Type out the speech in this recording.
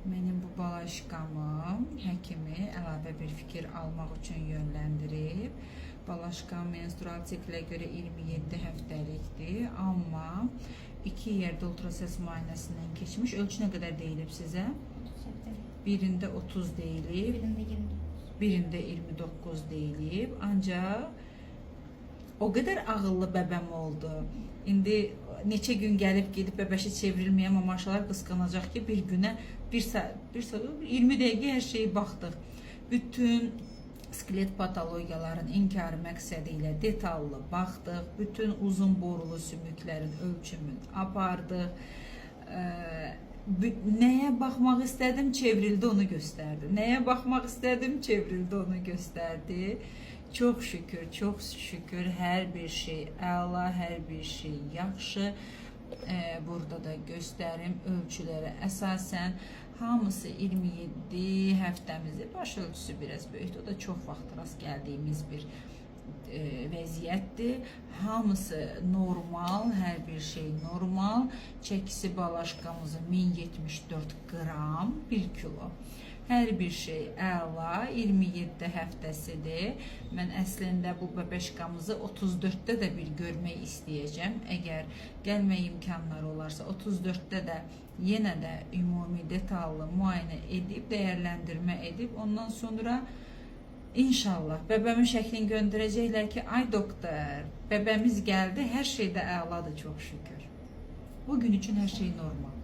Mənim bu balaşqamı həkimi əlavə bir fikir almaq üçün yönləndirib. Balaşqam menstrual siklə görə 27 həftəlikdir, amma 2 yerdə ultrasəs müayinəsindən keçmiş. Ölçü nə qədər deyilib sizə? Birində 30 deyilib, birində 29 deyilib. Ancaq o qədər ağıllı bəbəm oldu. İndi neçə gün gəlib gedib bəbəşi çevrilməyən mamaşalar qısqanacaq ki, bir günə 1 saat 20 dəqiqə hər şeyi baxdıq. Bütün skelet patologiyaların inkarı məqsədi ilə detallı baxdıq. Bütün uzun borulu sümüklərin ölçümünü apardıq. Nəyə baxmaq istədim, çevrildi, onu göstərdi. Nəyə baxmaq istədim, çevrildi, onu göstərdi. Çox şükür, çox şükür, hər bir şey əla, hər bir şey yaxşı. Burada da göstərim, ölçülərə əsasən hamısı 27 həftəmizdir. Baş ölçüsü biraz böyükdür, o da çox vaxt rast gəldiyimiz bir vəziyyətdir. Hamısı normal, hər bir şey normal. Çəkisi balaşqamızın 1074 qram, 1 kilo. Hər bir şey əla, 27 həftəsidir. Mən əslində bu bəbəşqamızı 34-də də bir görmək istəyəcəm. Əgər gəlmə imkanları olarsa, 34-də də yenə də ümumi detallı müayinə edib, dəyərləndirmə edib, ondan sonra İnşallah bəbəmin şəklini göndərəcəklər ki, ay doktor, bəbəmiz gəldi, hər şey də əladır, çox şükür. Bugün üçün hər şey normal.